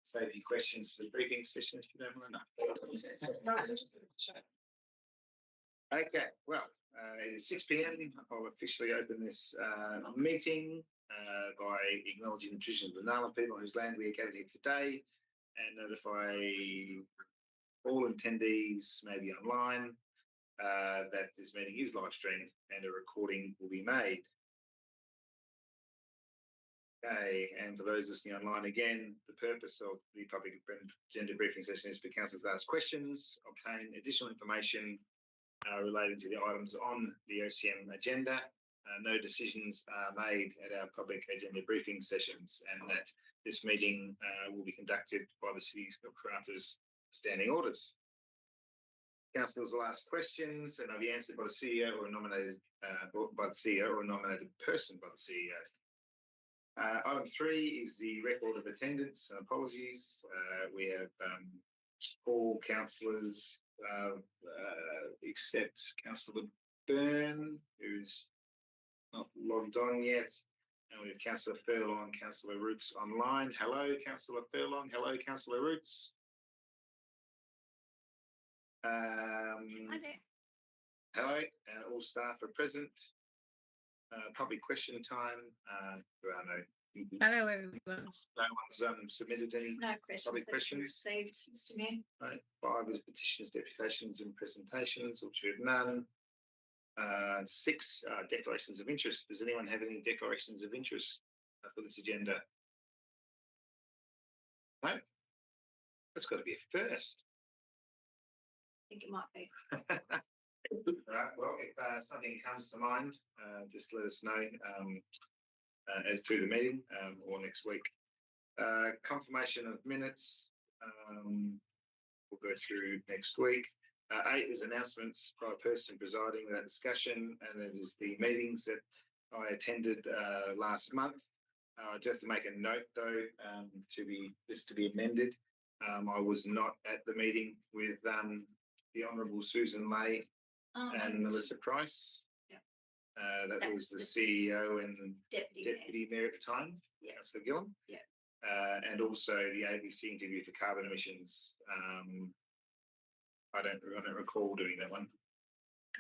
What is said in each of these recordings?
save you questions for the briefing session if you don't mind. Okay, well, it is 6 p.m. I'll officially open this meeting by acknowledging the traditions of the Nala people on whose land we are gathered here today, and notify all attendees, maybe online, that this meeting is live streamed and a recording will be made. Okay, and for those listening online, again, the purpose of the public agenda briefing session is for councillors to ask questions, obtain additional information related to the items on the OCM agenda. No decisions are made at our public agenda briefing sessions, and that this meeting will be conducted by the City of Karratha's standing orders. Councillors will ask questions and they'll be answered by the CEO or nominated by the CEO or a nominated person by the CEO. Item 3 is the record of attendance and apologies. We have all councillors except Councillor Byrne, who's not logged on yet, and we have Councillor Furlong, Councillor Roots online. Hello, Councillor Furlong. Hello, Councillor Roots. Hi there. Hello, all staff are present. Public question time. There are no. Hello, everyone. No one's submitted any public questions. Received, Mr. Mayor. No. 5 is petitions, deputations, and presentations, which we have none. 6 declarations of interest. Does anyone have any declarations of interest for this agenda? No. That's got to be a first. I think it might be. Right. Well, if something comes to mind, just let us know as through the meeting or next week. Confirmation of minutes. We'll go through next week. 8 is announcements by a person presiding without discussion, and that is the meetings that I attended last month. I do have to make a note though to be amended. I was not at the meeting with the Honourable Susan Lay and Melissa Price. Yeah. That was the CEO and Deputy Mayor at the time, yeah. Councillor Gillam. Yeah. And also the ABC interview for carbon emissions. I don't recall doing that one.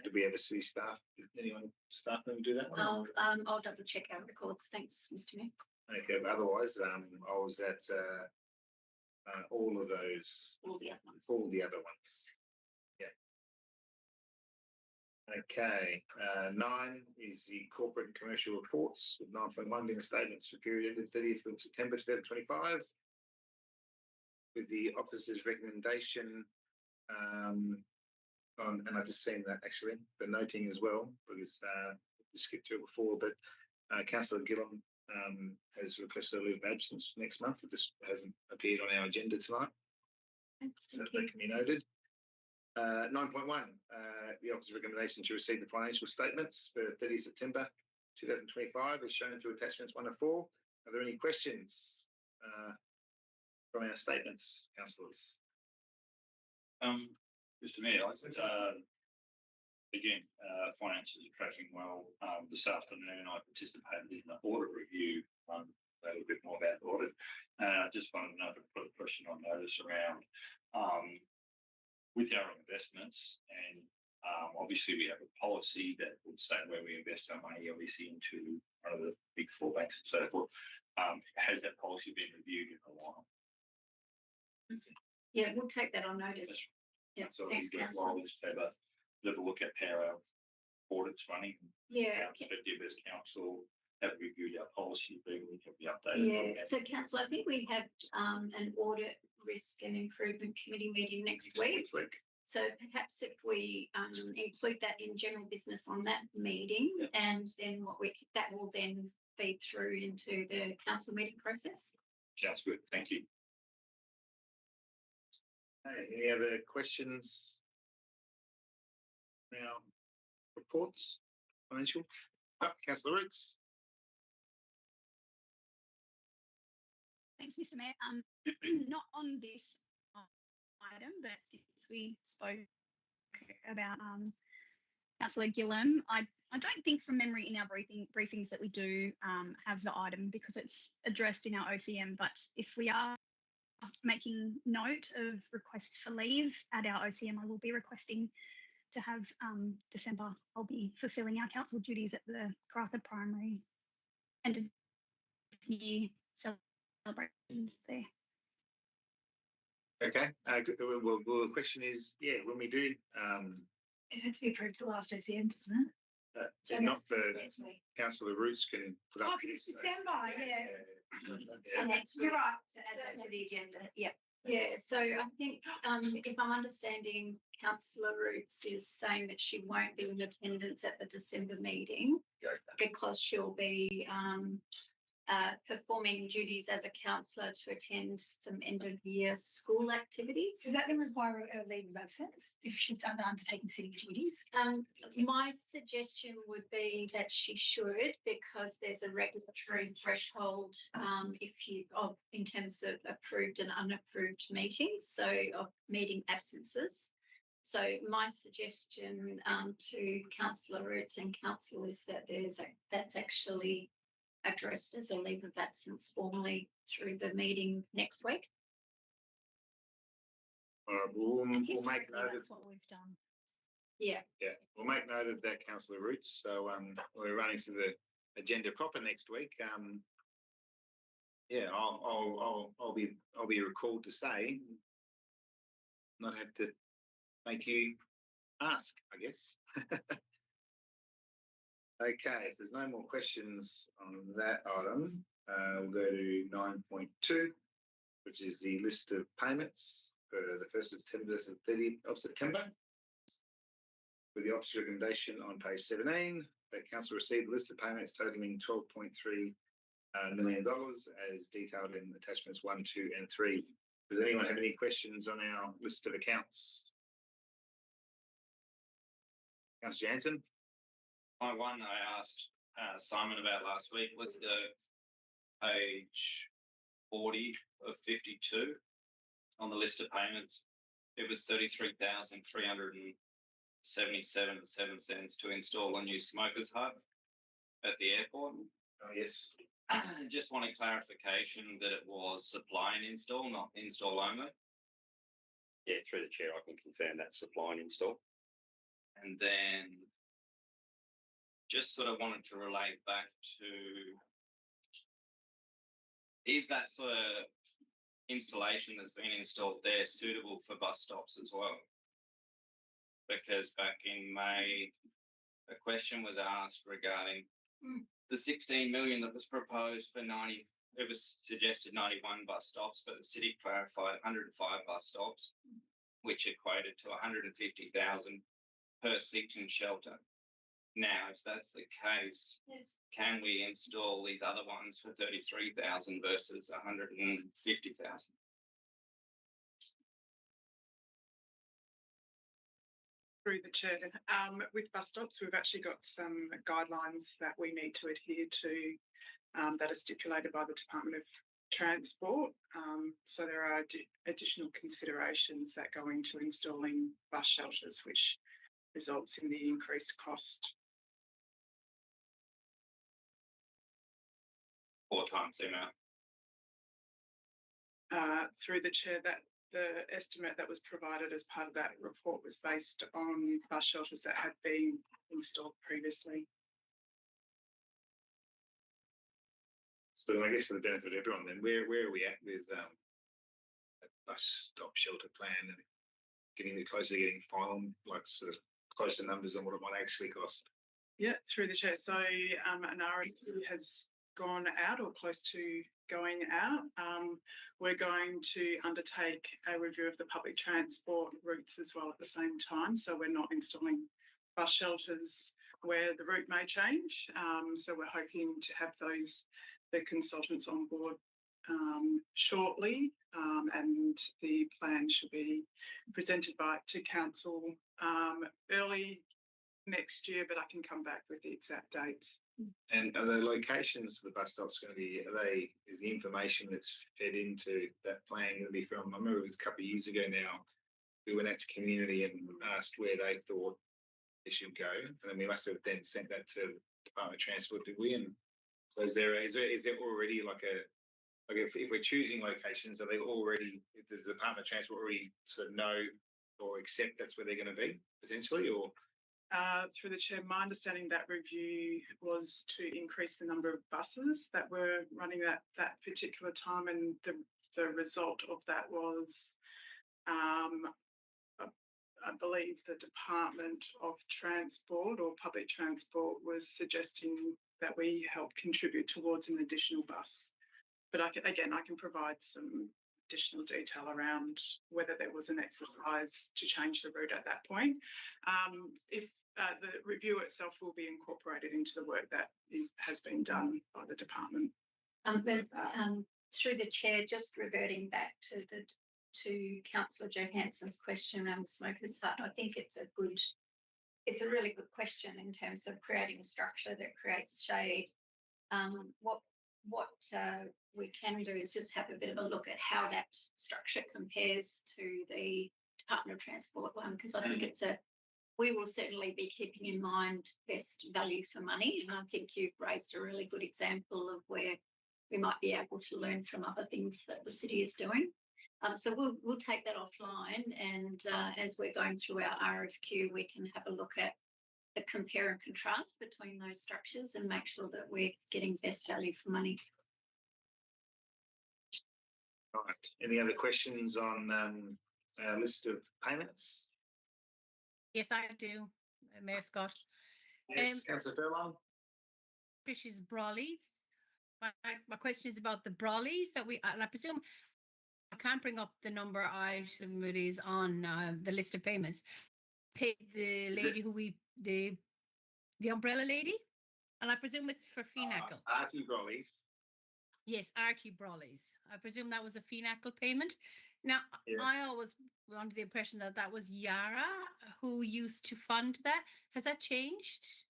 Did we ever see staff? Did anyone staff member do that one? I'll double check our records. Thanks, Mr. Mayor. Okay, but otherwise, I was at all of those. All the other ones. All the other ones. Yeah. Okay. 9 is the corporate and commercial reports with 9.1 being statements for period ended 30th of September 2025. With the officer's recommendation and I just seen that actually, the noting as well, because we skipped through it before, but Councillor Gillam has requested a leave of absence next month. It just hasn't appeared on our agenda tonight. Thanks, so that can be noted. 9.1, the officer's recommendation to receive the financial statements for 30 September 2025 is shown through attachments 1 to 4. Are there any questions from our statements, councillors? Mr. Mayor, again, finances are tracking well. This afternoon, I participated in the audit review, a little bit more about the audit. I just wanted to know if I put a question on notice around with our investments, and obviously we have a policy that would say where we invest our money, obviously into one of the big 4 banks and so forth. Has that policy been reviewed in a while? Yeah, we'll take that on notice. Yeah, so thanks, Councillor. We'll just have a look at how our audit's running. Yeah. Our perspective as council, have reviewed our policy, we can be updated. Yeah. So, Councillor, I think we have an audit risk and improvement committee meeting next week. So perhaps if we include that in general business on that meeting, yeah. And then that will then feed through into the council meeting process. Sounds good. Thank you. Hey, any other questions? Now, reports, financial. Councillor Roots. Thanks, Mr. Mayor. Not on this item, but since we spoke about Councillor Gillam, I don't think from memory in our briefings that we do have the item because it's addressed in our OCM. But if we are making note of requests for leave at our OCM. I will be requesting to have December. I'll be fulfilling our council duties at the Karratha Primary end of year celebrations there. Okay. Good. Well, the question is, when we do, It had to be approved the last OCM, doesn't it? not for Councillor Roots can put up. Oh, because it's December, yeah. So next, You're right. to add that to the agenda. Yep. Yeah, so I think if I'm understanding, Councillor Roots is saying that she won't be in attendance at the December meeting because she'll be performing duties as a councillor to attend some end of year school activities. Does that then require a leave of absence if she's undertaking city duties? My suggestion would be that she should, because there's a regulatory threshold in terms of approved and unapproved meetings, so of meeting absences. So my suggestion to Councillor Roots and Council is that that's actually addressed as a leave of absence formally through the meeting next week. All right, we'll make note of That's what we've done. Yeah. Yeah, we'll make note of that, Councillor Roots. So we're running through the agenda proper next week. I'll be recalled to say, not have to make you ask, I guess. Okay, if there's no more questions on that item, we'll go to 9.2, which is the list of payments for the 1st of September to the 30th of September. With the officer's recommendation on page 17, that council received a list of payments totaling $12.3 million as detailed in attachments 1, 2 and 3. Does anyone have any questions on our list of accounts? Councillor Jansen? My one I asked Simon about last week was the page 40 of 52 on the list of payments. It was $33,377.07 to install a new smokers hut at the airport. Oh, yes. Just wanted clarification that it was supply and install, not install only. Yeah, through the chair, I can confirm that supply and install. And then just sort of wanted to relate back to, is that sort of installation that's been installed there suitable for bus stops as well? Because back in May, a question was asked regarding the 16 million that was proposed for 90, it was suggested 91 bus stops, but the city clarified 105 bus stops, which equated to 150,000 per seat and shelter. Now, if that's the case, Yes. can we install these other ones for 33,000 versus 150,000? Through the chair, with bus stops, we've actually got some guidelines that we need to adhere to that are stipulated by the Department of Transport. So there are additional considerations that go into installing bus shelters, which results in the increased cost. 4 times the amount. Through the chair, that the estimate that was provided as part of that report was based on bus shelters that had been installed previously. So I guess for the benefit of everyone, then where are we at with a bus stop shelter plan and getting final, like sort of closer numbers on what it might actually cost? Yeah, through the chair. So an RFP has gone out or close to going out. We're going to undertake a review of the public transport routes as well at the same time. So we're not installing bus shelters where the route may change. So we're hoping to have the consultants on board shortly, and the plan should be presented to council early next year, but I can come back with the exact dates. And are the locations for the bus stops going to be, is the information that's fed into that plan going to be from, I remember it was a couple of years ago now, we went out to community and asked where they thought they should go. And then we must have then sent that to the Department of Transport, did we? And so is there already like a Like if we're choosing locations, are they already, does the Department of Transport already sort of know or accept that's where they're going to be potentially, or? Through the chair, my understanding that review was to increase the number of buses that were running that particular time, and the result of that was, I believe the Department of Transport or Public Transport was suggesting that we help contribute towards an additional bus. But I can provide some additional detail around whether there was an exercise to change the route at that point. If the review itself will be incorporated into the work that has been done by the department. Through the chair, just reverting back to Councillor Johansson's question around the smokers hut, I think it's a really good question in terms of creating a structure that creates shade. What we can do is just have a bit of a look at how that structure compares to the Department of Transport one, because I think we will certainly be keeping in mind best value for money. And I think you've raised a really good example of where we might be able to learn from other things that the city is doing. So we'll take that offline, and as we're going through our RFQ, we can have a look at the compare and contrast between those structures and make sure that we're getting best value for money. Right. Any other questions on our list of payments? Yes, I do, Mayor Scott. Yes, Councillor Furlong. Fish's Brawleys. My question is about the Brawleys that and I presume I can't bring up the number item it is on the list of payments. Paid the lady the umbrella lady, and I presume it's for Finacle. Artie Brollies. Yes, Artie Brawleys. I presume that was a Finacle payment. Now, yeah. I always was under the impression that that was Yara who used to fund that. Has that changed?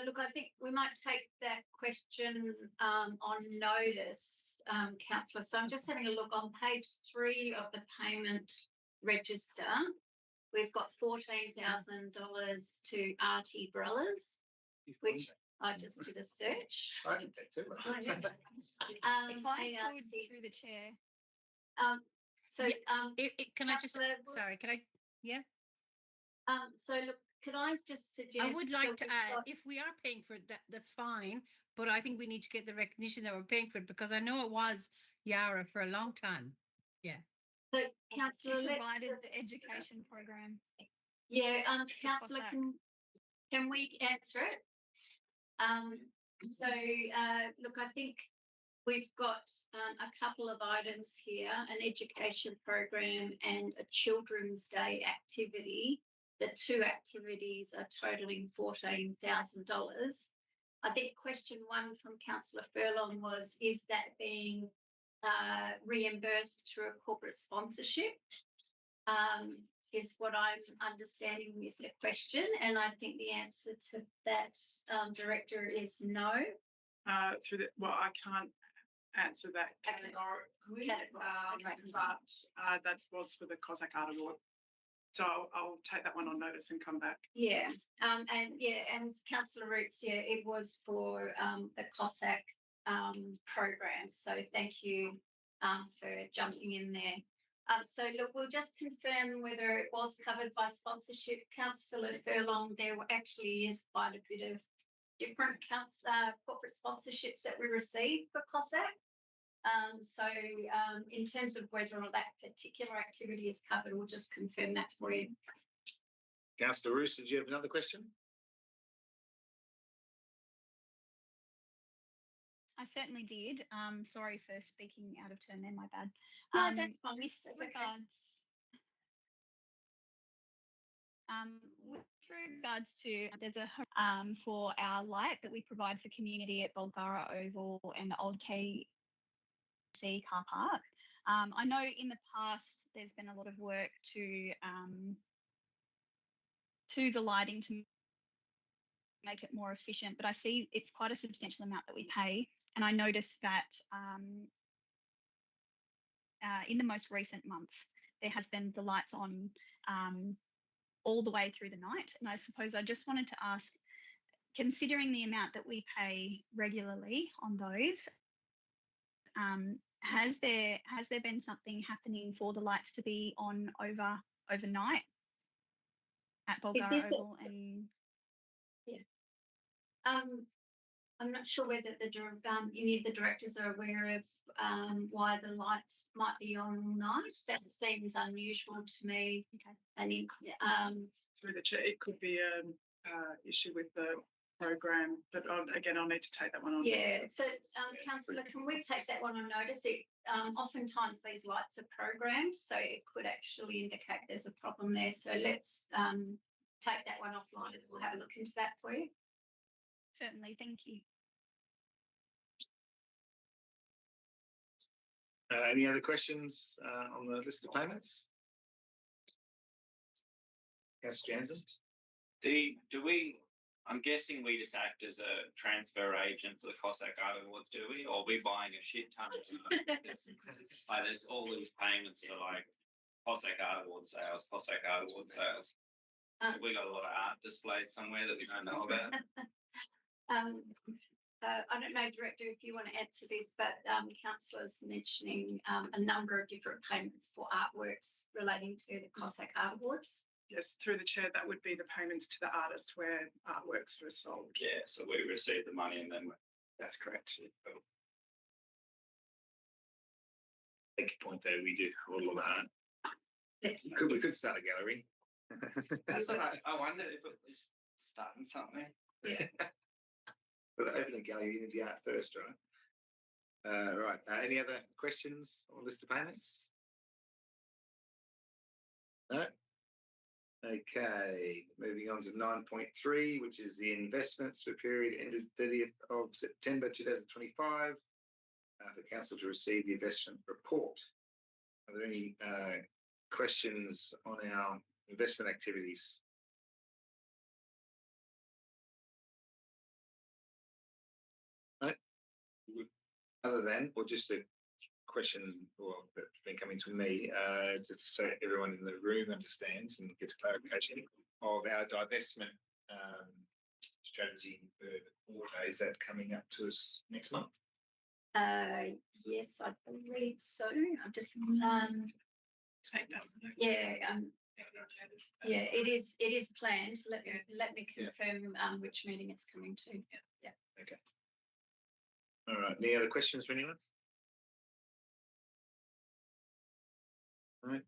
Look, I think we might take that question on notice, Councillor. So I'm just having a look on page 3 of the payment register. We've got $14,000 to RT Brellas, which I just did a search. I did that too. If I could through the chair. Can I just, sorry, can I, yeah? So look, could I just suggest? I would like to add, if we are paying for it, that's fine. But I think we need to get the recognition that we're paying for it, because I know it was Yara for a long time. Yeah. So, Councillor, provided the education program. Yeah, Councillor, can we answer it? Look, I think we've got a couple of items here: an education program and a Children's Day activity. The two activities are totaling $14,000. I think question 1 from Councillor Furlong was, is that being reimbursed through a corporate sponsorship? Is what I'm understanding is the question, and I think the answer to that, Director, is no. Well, I can't answer that categorically, but that was for the COSAC Art Award. So I'll take that one on notice and come back. Yeah, and Councillor Roots, yeah, it was for the COSAC program. So thank you for jumping in there. So look, we'll just confirm whether it was covered by sponsorship. Councillor Furlong, there actually is quite a bit of different corporate sponsorships that we receive for COSAC. In terms of whether or not that particular activity is covered, we'll just confirm that for you. Councillor Roos, did you have another question? I certainly did. Sorry for speaking out of turn there, my bad. No, that's fine. With regards to, there's a for our light that we provide for community at Bulgara Oval and the Old KC car park. I know in the past there's been a lot of work to the lighting to make it more efficient, but I see it's quite a substantial amount that we pay. And I noticed that in the most recent month, there has been the lights on all the way through the night. And I suppose I just wanted to ask, considering the amount that we pay regularly on those, has there been something happening for the lights to be on overnight at Bulgara Oval and? Yeah. I'm not sure whether any of the directors are aware of why the lights might be on all night. That seems unusual to me. Okay. And Through the chair, it could be an issue with the program, but again, I'll need to take that one on. yeah, so councillor, can we take that one on notice? Oftentimes these lights are programmed, so it could actually indicate there's a problem there. So let's take that one offline and we'll have a look into that for you. Certainly, thank you. Any other questions on the list of payments? Councillor Jansen? I'm guessing we just act as a transfer agent for the Cossack Art Awards, do we? Or are we buying a shit ton of stuff? Like there's all these payments for like Cossack Art Award sales, Cossack Art Award sales. We got a lot of art displayed somewhere that we don't know about. I don't know, Director, if you want to answer this, but councillor's mentioning a number of different payments for artworks relating to the Cossack Art Awards. Yes, through the chair, that would be the payments to the artists where artworks were sold. Yeah, so we receive the money and then That's correct. Take your point though, we do all of that. Yes. We could start a gallery. that's what I wonder if it was starting something. Yeah. But to open a gallery, you need the art first, right? Right. Any other questions on list of payments? No. Okay. Moving on to 9.3, which is the investments for period ended 30th of September 2025. For council to receive the investment report. Are there any questions on our investment activities? No? Other than, or just a question that's been coming to me, just so everyone in the room understands and gets clarification of our divestment strategy for the quarter. Is that coming up to us next month? Yes, I believe so. I'm just Take that. yeah, it is planned. Let me confirm which meeting it's coming to. Yeah. Okay. All right. Any other questions for anyone? All right.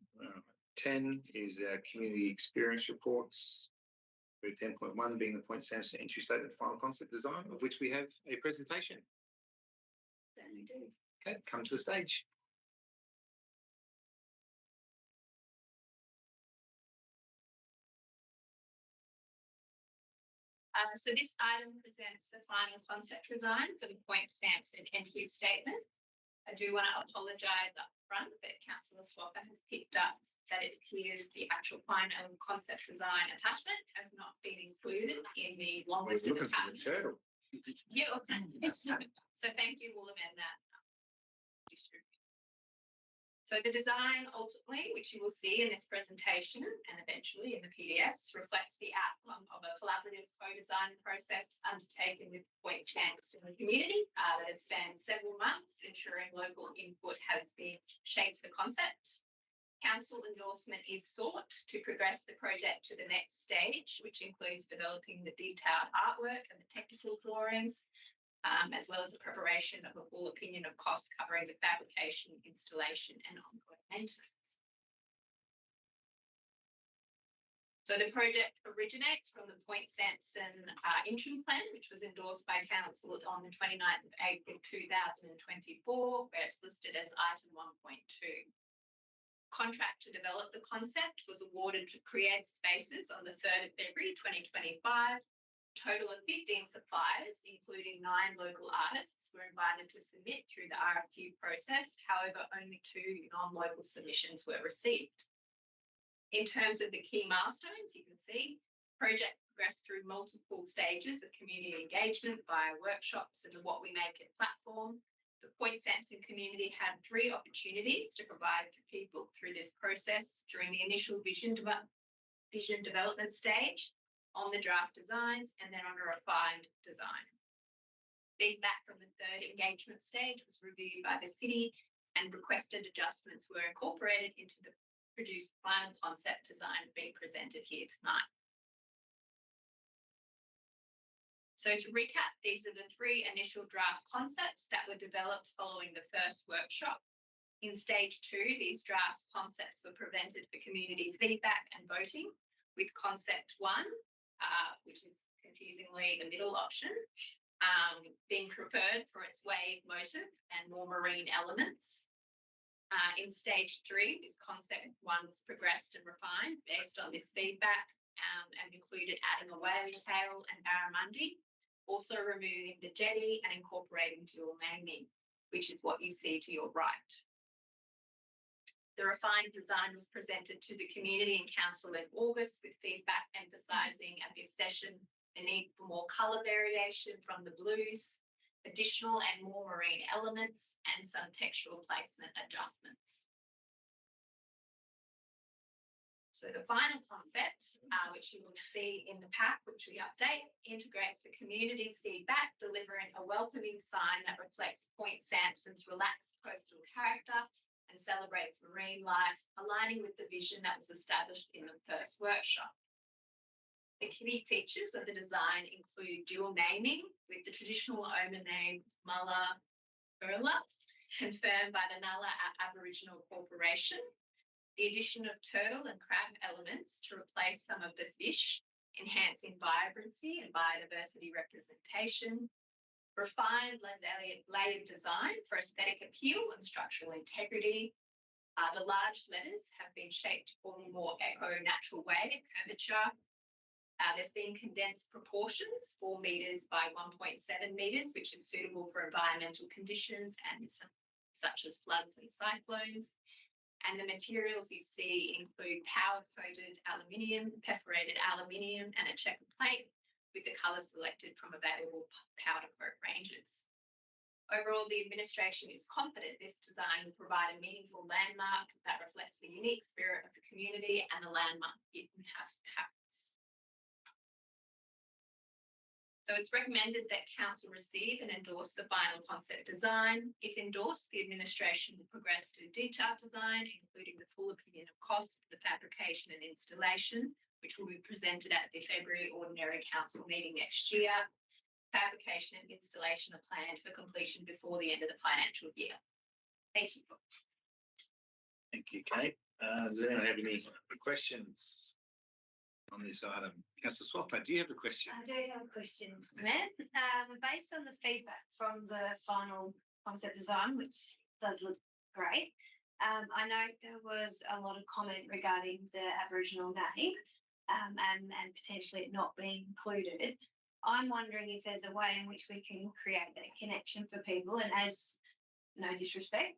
10 is our community experience reports, with 10.1 being the Point Samson entry statement final concept design, of which we have a presentation. Certainly do. Okay, come to the stage. So this item presents the final concept design for the Point Samson entry statement. I do want to apologise up front that Councillor Swapper has picked up that it appears the actual final concept design attachment has not been included in the long list of attachments. Yeah, so thank you, we'll amend that. So the design ultimately, which you will see in this presentation and eventually in the PDFs, reflects the outcome of a collaborative co-design process undertaken with Point Samson and the community that has spanned several months, ensuring local input has been shaped the concept. Council endorsement is sought to progress the project to the next stage, which includes developing the detailed artwork and the technical drawings, as well as the preparation of a full opinion of costs covering the fabrication, installation and ongoing maintenance. So the project originates from the Point Samson interim plan, which was endorsed by Council on the 29th of April 2024, where it's listed as item 1.2. Contract to develop the concept was awarded to Creative Spaces on the 3rd of February 2025. Total of 15 suppliers, including 9 local artists, were invited to submit through the RFQ process. However, only 2 non-local submissions were received. In terms of the key milestones, you can see project progressed through multiple stages of community engagement via workshops and the What We Make It platform. The Point Samson community had 3 opportunities to provide to people through this process during the initial vision development stage. on the draft designs and then on a refined design. Feedback from the third engagement stage was reviewed by the city and requested adjustments were incorporated into the produced final concept design being presented here tonight. So to recap, these are the three initial draft concepts that were developed following the first workshop. In stage 2, these draft concepts were presented for community feedback and voting, with concept 1, which is confusingly the middle option, being preferred for its wave motive and more marine elements. In stage 3, this concept 1 was progressed and refined based on this feedback and included adding a whale tail and barramundi, also removing the jetty and incorporating dual naming, which is what you see to your right. The refined design was presented to the community and council in August with feedback emphasising at this session the need for more colour variation from the blues, additional and more marine elements, and some textual placement adjustments. So the final concept, which you will see in the pack, which we update, integrates the community feedback, delivering a welcoming sign that reflects Point Sampson's relaxed coastal character and celebrates marine life, aligning with the vision that was established in the first workshop. The key features of the design include dual naming, with the traditional Oma name Mulla Urla, confirmed by the Nulla Aboriginal Corporation, the addition of turtle and crab elements to replace some of the fish, enhancing vibrancy and biodiversity representation, refined layered design for aesthetic appeal and structural integrity. The large letters have been shaped to form a more eco-natural way, curvature. There's been condensed proportions, 4 metres by 1.7 metres, which is suitable for environmental conditions and such as floods and cyclones. And the materials you see include power-coated aluminium, perforated aluminium, and a checker plate, with the colours selected from available powder coat ranges. Overall, the administration is confident this design will provide a meaningful landmark that reflects the unique spirit of the community and the landmark it inhabits. So it's recommended that council receive and endorse the final concept design. If endorsed, the administration will progress to detailed design, including the full opinion of cost, the fabrication and installation, which will be presented at the February Ordinary Council meeting next year. Fabrication and installation are planned for completion before the end of the financial year. Thank you. Thank you, Kate. Does anyone have any questions on this item? Councillor Swalpa, do you have a question? I do have a question, Mr. Mayor. Based on the feedback from the final concept design, which does look great, I know there was a lot of comment regarding the Aboriginal name and potentially it not being included. I'm wondering if there's a way in which we can create that connection for people, and as no disrespect,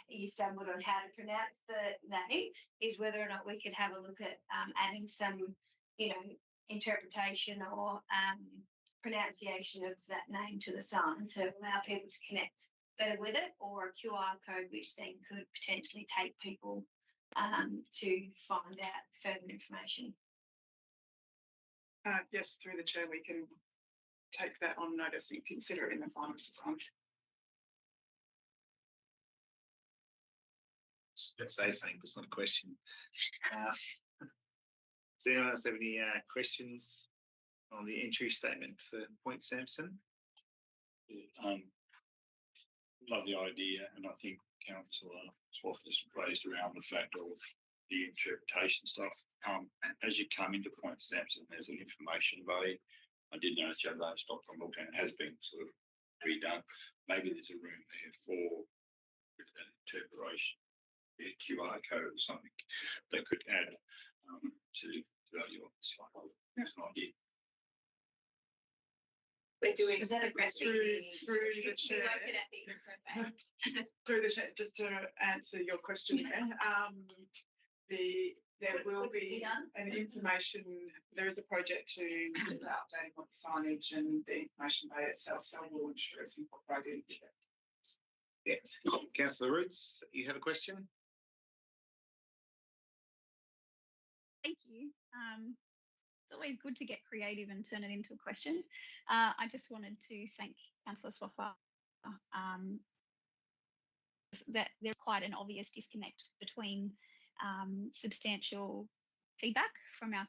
you stumbled on how to pronounce the name, is whether or not we could have a look at adding some, interpretation or pronunciation of that name to the sign to allow people to connect better with it, or a QR code which then could potentially take people to find out further information. Yes, through the chair, we can take that on notice and consider it in the final design. Let's say something, but it's not a question. Does anyone else have any questions on the entry statement for Point Sampson? Love the idea, and I think Councillor Swaff just raised around the fact of the interpretation stuff. As you come into Point Sampson, there's an information bay. I did notice the other day I stopped and looked, and it has been sort of redone. Maybe there's a room there for an interpretation, a QR code or something that could add to the value of the slide. That's an idea. We're doing through the chair. Through the chair, just to answer your question there will be an information, there is a project to look at updating on signage and the information bay itself, so we'll ensure it's incorporated into it. Yeah. Councillor Roots, you have a question? Thank you. it's always good to get creative and turn it into a question. I just wanted to thank Councillor Swaffer that there's quite an obvious disconnect between substantial feedback from our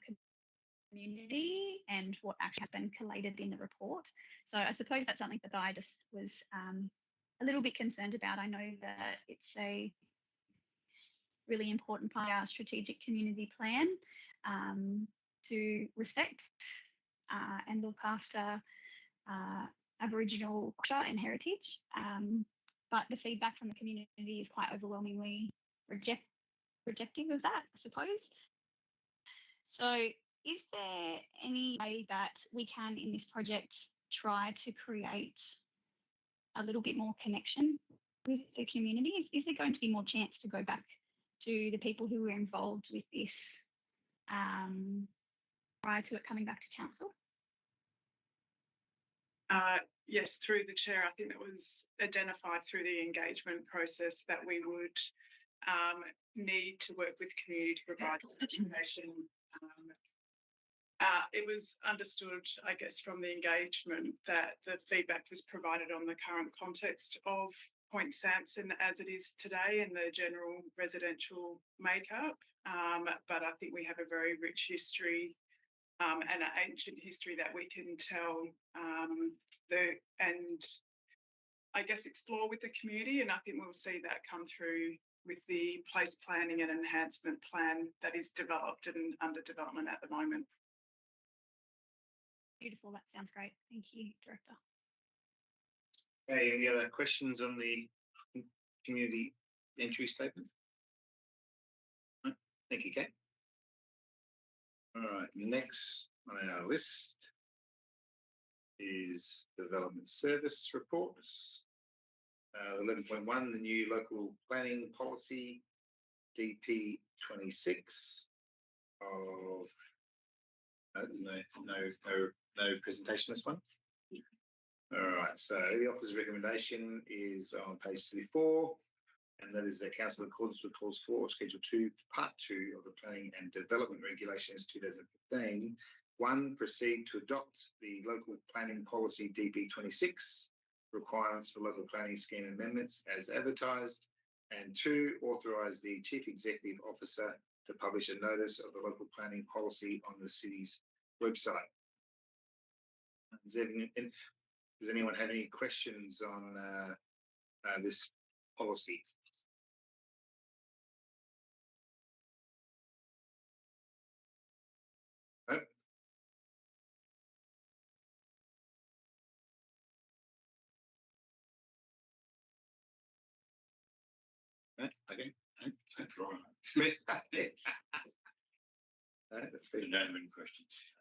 community and what actually has been collated in the report. So I suppose that's something that I just was a little bit concerned about. I know that it's a really important part of our strategic community plan to respect and look after Aboriginal culture and heritage. But the feedback from the community is quite overwhelmingly rejective of that, I suppose. So is there any way that we can, in this project, try to create a little bit more connection with the community? Is there going to be more chance to go back to the people who were involved with this prior to it coming back to council? Yes, through the chair, I think that was identified through the engagement process that we would need to work with community to provide information. It was understood, I guess, from the engagement that the feedback was provided on the current context of Point Sampson as it is today and the general residential makeup. But I think we have a very rich history and an ancient history that we can tell and I guess explore with the community. And I think we'll see that come through with the place planning and enhancement plan that is developed and under development at the moment. Beautiful, that sounds great. Thank you, Director. Okay, any other questions on the community entry statement? No? Thank you, Kate. All right, next on our list is development service reports. 11.1, the new local planning policy, DP 26 of no presentation this one. All right, so the officer's recommendation is on page 34, and that is the council in accordance with clause 4 of schedule 2 part 2 of the planning and development regulations 2015. 1, proceed to adopt the local planning policy DP 26 requirements for local planning scheme amendments as advertised, and 2, authorise the chief executive officer to publish a notice of the local planning policy on the city's website. Does anyone have any questions on this policy? No? No? Okay. That's the No questions.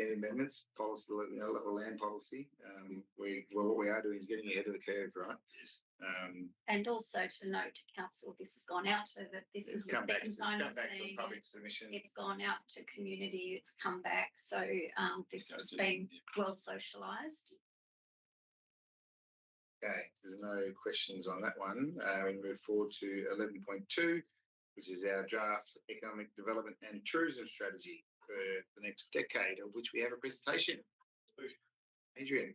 Any amendments, policy, local land policy. What we are doing is getting ahead of the curve, right? Yes. And also to note to council, this has gone out so that this is come back. the It's come component back to saying public submission. it's gone out to community, it's come back. So this has been well socialised. Okay, there's no questions on that one. We move forward to 11.2, which is our draft economic development and tourism strategy for the next decade, of which we have a presentation. Adrian.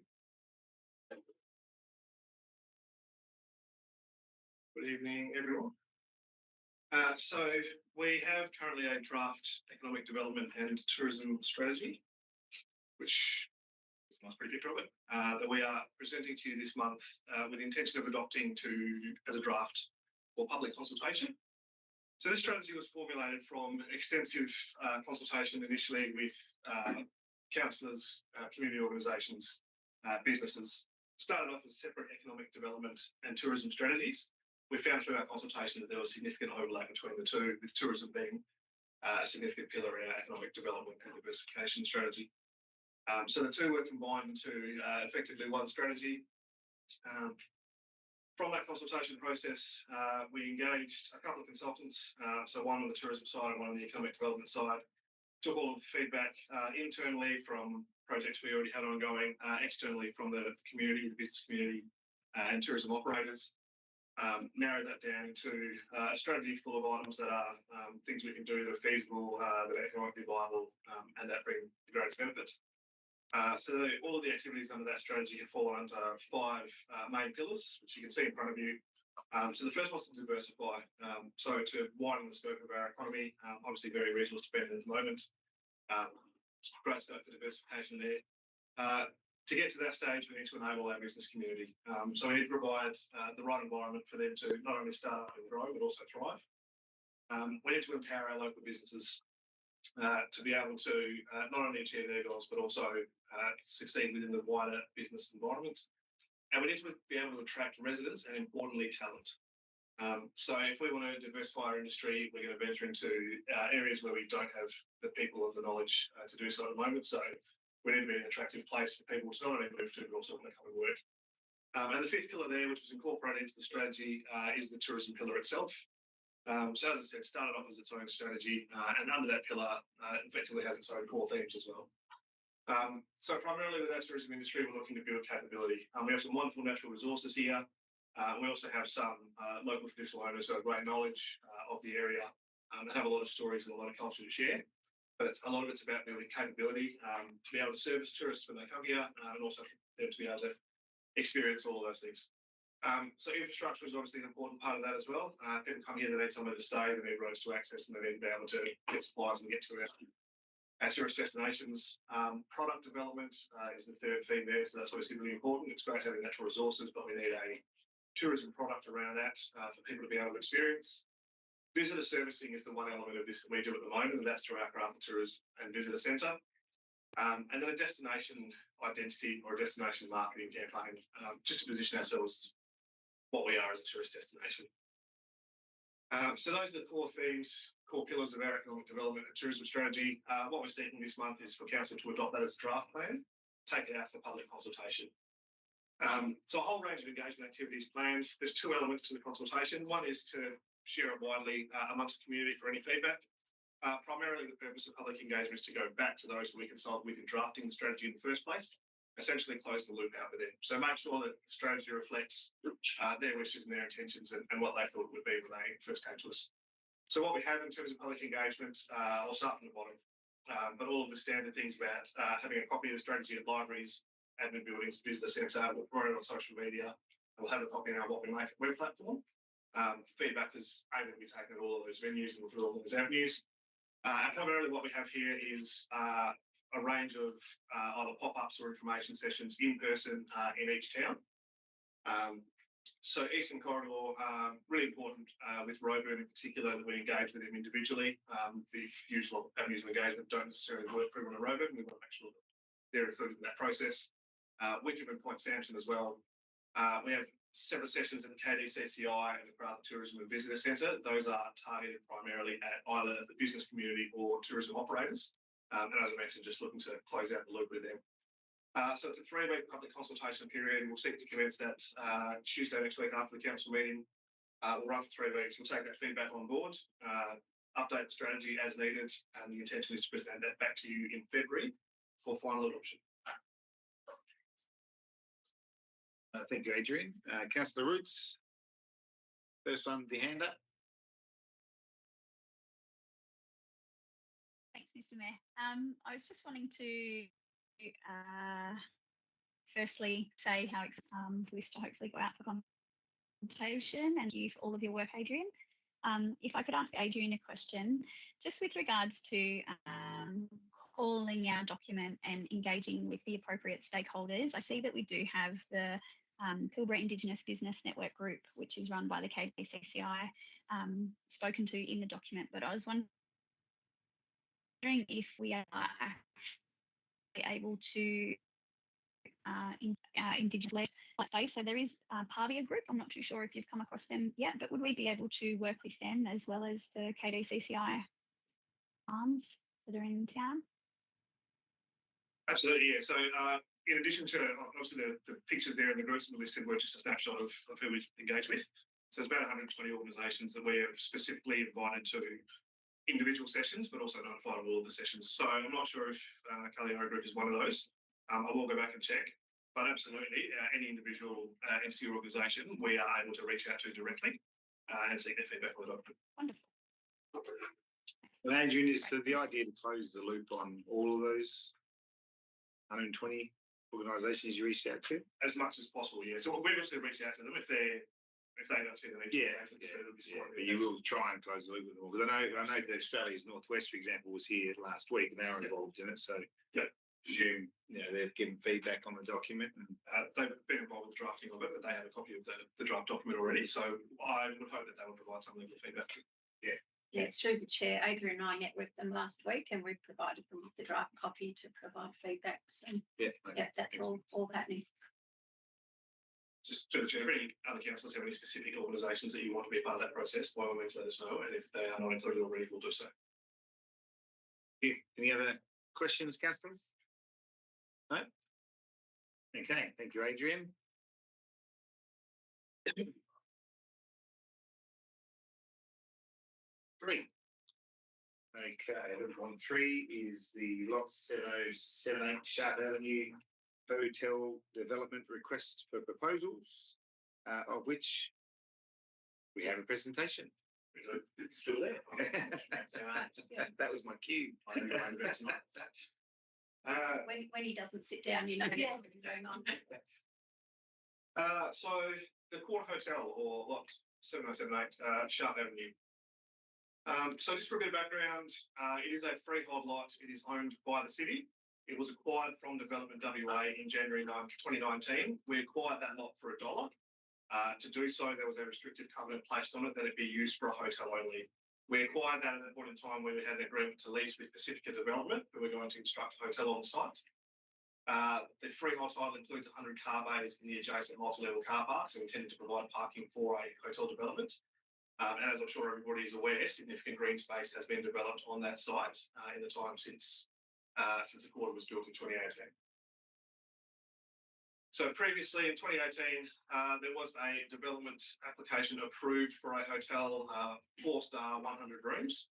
Good evening, everyone. So we have currently a draft economic development and tourism strategy, which is a nice pretty picture of it, that we are presenting to you this month with the intention of adopting as a draft for public consultation. So this strategy was formulated from extensive consultation initially with councillors, community organisations, businesses. Started off as separate economic development and tourism strategies. We found through our consultation that there was significant overlap between the two, with tourism being a significant pillar in our economic development and diversification strategy. So the two were combined into effectively one strategy. From that consultation process, we engaged a couple of consultants, so one on the tourism side and one on the economic development side, took all of the feedback internally from projects we already had ongoing, externally from the community, the business community and tourism operators, narrow that down into a strategy full of items that are things we can do that are feasible, that are economically viable, and that bring the greatest benefit. So all of the activities under that strategy have fallen under 5 main pillars, which you can see in front of you. So the first one is to diversify. So to widen the scope of our economy, obviously very resource dependent at the moment. Great scope for diversification there. To get to that stage, we need to enable our business community. So we need to provide the right environment for them to not only start up and grow, but also thrive. We need to empower our local businesses to be able to not only achieve their goals, but also succeed within the wider business environment. And we need to be able to attract residents and, importantly, talent. So if we want to diversify our industry, we're going to venture into areas where we don't have the people and the knowledge to do so at the moment. So we need to be an attractive place for people to not only move to, but also want to come and work. And the 5th pillar there, which was incorporated into the strategy, is the tourism pillar itself. So as I said, started off as its own strategy, and under that pillar, effectively has its own core themes as well. So primarily with our tourism industry, we're looking to build capability. We have some wonderful natural resources here. We also have some local traditional owners who have great knowledge of the area and have a lot of stories and a lot of culture to share. But a lot of it's about building capability to be able to service tourists when they come here, and also for them to be able to experience all of those things. So infrastructure is obviously an important part of that as well. People come here, they need somewhere to stay, they need roads to access, and they need to be able to get supplies and get to our tourist destinations. Product development is the 3rd theme there, so that's obviously really important. It's great having natural resources, but we need a tourism product around that for people to be able to experience. Visitor servicing is the one element of this that we do at the moment, and that's through our Karratha Tourism and Visitor Centre. And then a destination identity or a destination marketing campaign, just to position ourselves as what we are as a tourist destination. So those are the core themes, core pillars of our economic development and tourism strategy. What we're seeking this month is for Council to adopt that as a draft plan, take it out for public consultation. So a whole range of engagement activities planned. There's 2 elements to the consultation. One is to share it widely amongst the community for any feedback. Primarily the purpose of public engagement is to go back to those who we consulted with in drafting the strategy in the first place, essentially close the loop out with them. So make sure that the strategy reflects their wishes and their intentions and what they thought it would be when they first came to us. So what we have in terms of public engagement, I'll start from the bottom, but all of the standard things about having a copy of the strategy at libraries, admin buildings, business centre, we'll promote it on social media, and we'll have a copy in our What We Make It web platform. Feedback is able to be taken at all of those venues and through all of those avenues. And primarily what we have here is a range of either pop-ups or information sessions in person in each town. So Eastern Corridor, really important with Roburn in particular that we engage with them individually. The usual avenues of engagement don't necessarily work for everyone in Roburn. We want to make sure that they're included in that process. Wickham and Point Sampson as well. We have separate sessions at the KDCCI and the Karratha Tourism and Visitor Centre. Those are targeted primarily at either the business community or tourism operators. And as I mentioned, just looking to close out the loop with them. So it's a 3-week public consultation period. We'll seek to commence that Tuesday next week after the council meeting. We'll run for 3 weeks. We'll take that feedback on board, update the strategy as needed, and the intention is to present that back to you in February for final adoption. Thank you, Adrian. Councillor Roots, first one with the hand up. Thanks, Mr. Mayor. I was just wanting to firstly say how for this to hopefully go out for consultation, and you for all of your work, Adrian. If I could ask Adrian a question, just with regards to calling our document and engaging with the appropriate stakeholders. I see that we do have the Pilbara Indigenous Business Network Group, which is run by the KDCCI, spoken to in the document, but I was wondering if we are able to Indigenous-led, let's say, so there is a Pavia group. I'm not too sure if you've come across them yet, but would we be able to work with them as well as the KDCCI arms that are in town? Absolutely, yeah. So in addition to obviously the pictures there and the groups that we listed were just a snapshot of who we engage with. So there's about 120 organisations that we have specifically invited to individual sessions, but also notified of all of the sessions. So I'm not sure if Kalliara Group is one of those. I will go back and check. But absolutely, any individual entity or organisation, we are able to reach out to directly and seek their feedback on the document. Wonderful. And Adrian, is the idea to close the loop on all of those 120 organisations you reached out to? As much as possible, yeah. So we've obviously reached out to them if they don't see the need. But you will try and close the loop with them all. Because I know that Australia's Northwest, for example, was here last week and they were involved in it. So presume they're giving feedback on the document. And, they've been involved with the drafting of it, but they have a copy of the draft document already. So I would hope that they will provide some level of feedback. Yeah, through the chair, Adrian and I met with them last week and we provided them with the draft copy to provide feedback. So that's all happening. Just to the chair, if any other councillors have any specific organisations that you want to be a part of that process, by all means let us know. And if they are not included already, we'll do so. Any other questions, councillors? No? Okay, thank you, Adrian. Three. Okay, on 3 is the lot 7078 Sharp Avenue hotel development request for proposals, of which we have a presentation. It's still there. That's all right. Yeah. That was my cue. When he doesn't sit down, you know what's going on. So the Court Hotel, or lot 7078 Sharp Avenue. So just for a bit of background, it is a freehold lot. It is owned by the city. It was acquired from Development WA in January 2019. We acquired that lot for $1. To do so, there was a restrictive covenant placed on it that it be used for a hotel only. We acquired that at that point in time where we had an agreement to lease with Pacifica Development, who were going to construct a hotel on site. The freehold title includes 100 car bays in the adjacent multi-level car park, so intended to provide parking for a hotel development. And as I'm sure everybody is aware, significant green space has been developed on that site in the time since the quarter was built in 2018. So previously in 2018, there was a development application approved for a hotel, 4-star, 100 rooms,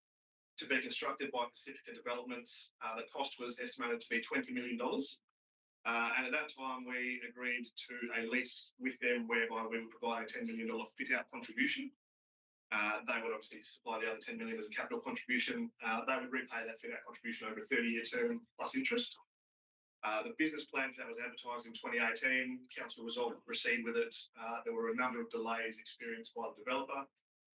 to be constructed by Pacifica Developments. The cost was estimated to be $20 million. And at that time, we agreed to a lease with them whereby we would provide a $10 million fit-out contribution. They would obviously supply the other $10 million as a capital contribution. They would repay that fit-out contribution over a 30-year term plus interest. The business plan for that was advertised in 2018. Council resolved to proceed with it. There were a number of delays experienced by the developer.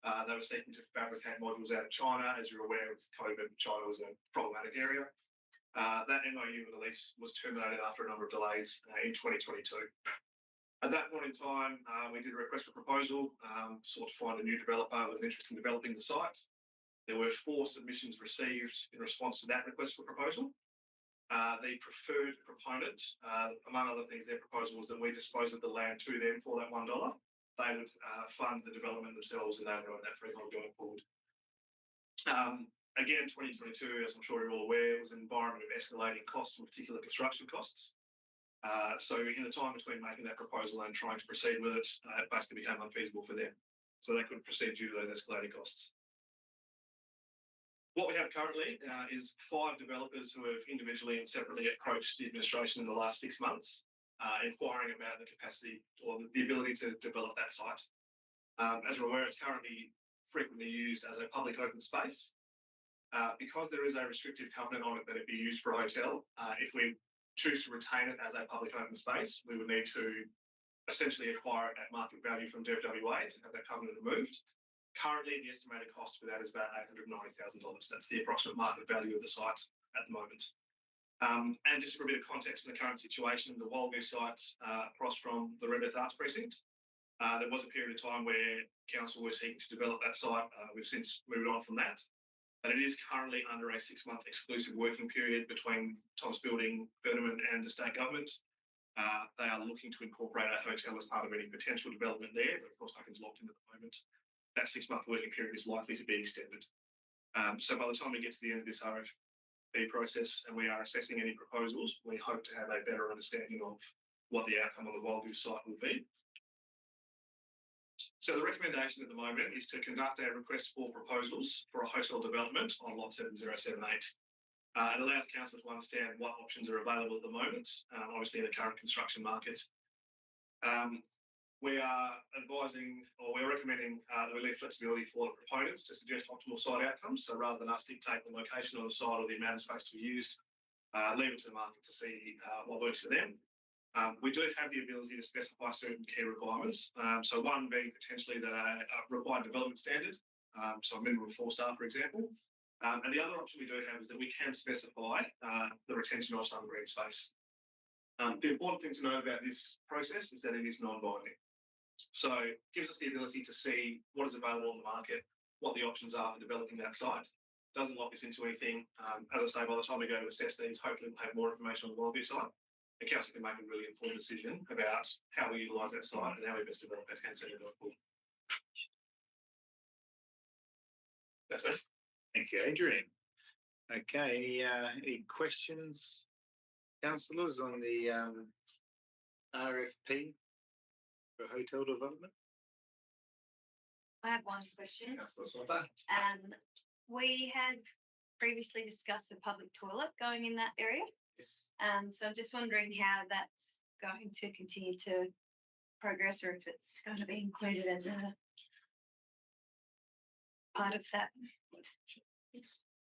They were seeking to fabricate modules out of China. As you're aware of COVID, China was a problematic area. That MOU with the lease was terminated after a number of delays in 2022. At that point in time, we did a request for proposal, sought to find a new developer with an interest in developing the site. There were 4 submissions received in response to that request for proposal. The preferred proponent, among other things, their proposal was that we dispose of the land to them for that $1. They would fund the development themselves and they would own that freehold going forward. Again, 2022, as I'm sure you're all aware, was an environment of escalating costs, in particular construction costs. So in the time between making that proposal and trying to proceed with it, it basically became unfeasible for them. So they couldn't proceed due to those escalating costs. What we have currently is 5 developers who have individually and separately approached the administration in the last 6 months, inquiring about the capacity or the ability to develop that site. As we're aware, it's currently frequently used as a public open space. Because there is a restrictive covenant on it that it be used for a hotel, if we choose to retain it as a public open space, we would need to essentially acquire it at market value from DevWA to have that covenant removed. Currently, the estimated cost for that is about $890,000. That's the approximate market value of the site at the moment. And just for a bit of context in the current situation, the Walgoo site across from the Redbeth Arts Precinct, there was a period of time where council was seeking to develop that site. We've since moved on from that. But it is currently under a 6-month exclusive working period between Thomas Building, Burnham and the state government. They are looking to incorporate a hotel as part of any potential development there, but of course nothing's locked in at the moment. That 6-month working period is likely to be extended. So by the time we get to the end of this RFP process and we are assessing any proposals, we hope to have a better understanding of what the outcome of the Walgoo site will be. So the recommendation at the moment is to conduct a request for proposals for a hotel development on lot 7078. It allows council to understand what options are available at the moment, obviously in the current construction market. We are advising, or we're recommending that we leave flexibility for the proponents to suggest optimal site outcomes. So rather than us dictate the location of the site or the amount of space to be used, leave it to the market to see what works for them. We do have the ability to specify certain key requirements. So one being potentially that a required development standard, so a minimum of 4 staff, for example. And the other option we do have is that we can specify the retention of some green space. The important thing to note about this process is that it is non-binding. So it gives us the ability to see what is available on the market, what the options are for developing that site. Doesn't lock us into anything. As I say, by the time we go to assess these, hopefully we'll have more information on the Wellview site. The council can make a really informed decision about how we utilise that site and how we best develop our town centre. That's it. Thank you, Adrian. Okay, any questions, councillors, on the RFP for hotel development? I have one question. Councillor Swaffer. We had previously discussed a public toilet going in that area. Yes. So I'm just wondering how that's going to continue to progress, or if it's going to be included as a part of that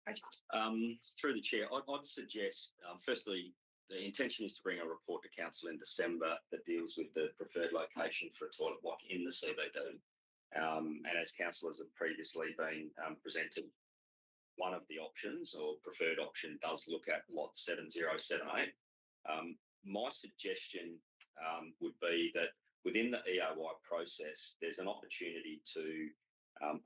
project. Through the chair, I'd suggest, firstly, the intention is to bring a report to council in December that deals with the preferred location for a toilet block in the CBD. And as councillors have previously been presented, one of the options or preferred option does look at lot 7078. My suggestion would be that within the EOI process, there's an opportunity to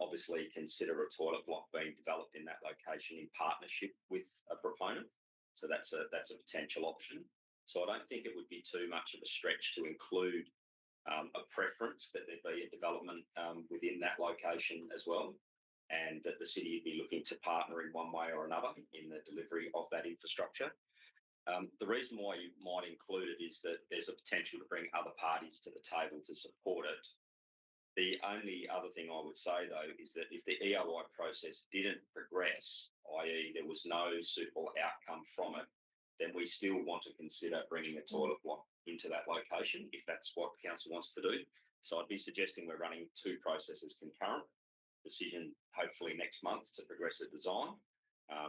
obviously consider a toilet block being developed in that location in partnership with a proponent. So that's a potential option. So I don't think it would be too much of a stretch to include a preference that there be a development within that location as well, and that the city would be looking to partner in one way or another in the delivery of that infrastructure. The reason why you might include it is that there's a potential to bring other parties to the table to support it. The only other thing I would say, though, is that if the EOI process didn't progress, i.e. there was no suitable outcome from it, then we still want to consider bringing a toilet block into that location if that's what council wants to do. So I'd be suggesting we're running 2 processes concurrent. Decision hopefully next month to progress a design,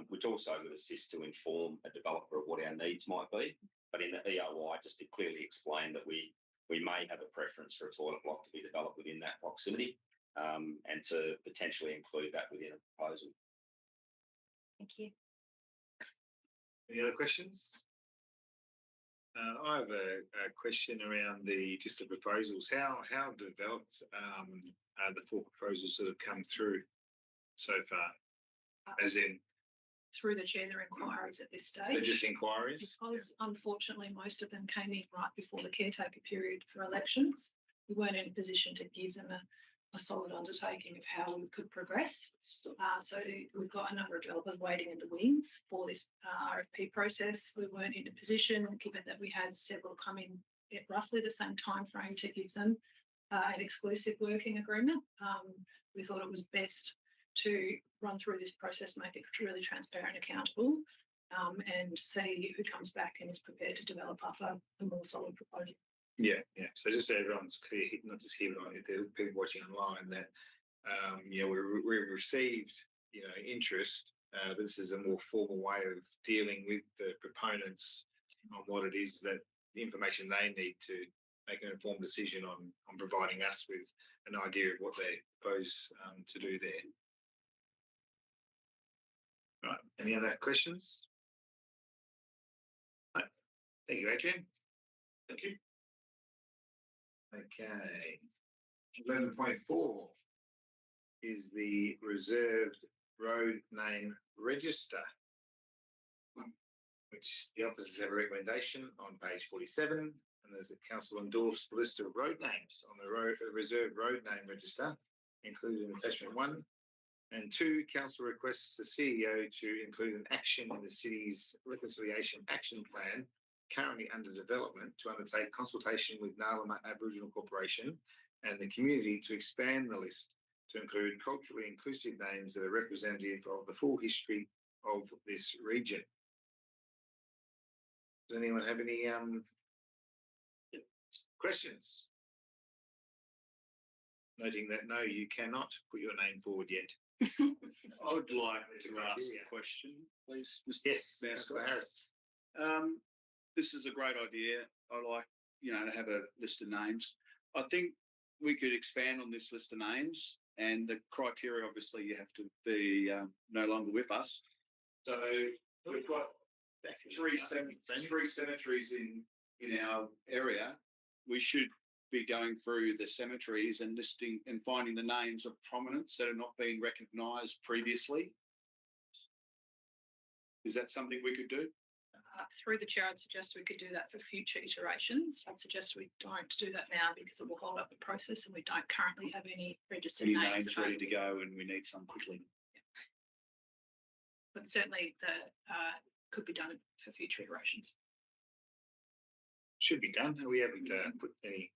which also would assist to inform a developer of what our needs might be. But in the EOI, just to clearly explain that we may have a preference for a toilet block to be developed within that proximity, and to potentially include that within a proposal. Thank you. Any other questions? I have a question around the proposals. How developed are the 4 proposals that have come through so far? As in, Through the chair, they're inquiries at this stage. they're just inquiries? Because unfortunately, most of them came in right before the caretaker period for elections. We weren't in a position to give them a solid undertaking of how we could progress. So we've got a number of developers waiting in the wings for this RFP process. We weren't in a position, given that we had several come in at roughly the same time frame, to give them an exclusive working agreement. We thought it was best to run through this process, make it really transparent and accountable, and see who comes back and is prepared to develop up a more solid proposal. Yeah. So just so everyone's clear, not just here, but if there are people watching online, that we've received interest, but this is a more formal way of dealing with the proponents on what it is that the information they need to make an informed decision on providing us with an idea of what they propose to do there. Right. Any other questions? No. Thank you, Adrian. Thank you. Okay. 11.4 is the reserved road name register, which the officers have a recommendation on page 47, and there's a council endorsed list of road names on the reserved road name register, including attachment 1. And 2, council requests the CEO to include an action in the city's reconciliation action plan currently under development to undertake consultation with Ngalama Aboriginal Corporation and the community to expand the list to include culturally inclusive names that are representative of the full history of this region. Does anyone have any questions? Noting that no, you cannot put your name forward yet. I would like to ask a question, please, Mr. Yes, Councillor Harris. This is a great idea. I like, to have a list of names. I think we could expand on this list of names, and the criteria, obviously, you have to be no longer with us. So we've got three cemeteries in our area. We should be going through the cemeteries and listing and finding the names of prominence that are not being recognised previously. Is that something we could do? Through the chair, I'd suggest we could do that for future iterations. I'd suggest we don't do that now because it will hold up the process, and we don't currently have any registered Any names names ready to go, and we need some quickly. Yeah. But certainly could be done for future iterations. Should be done. We haven't put any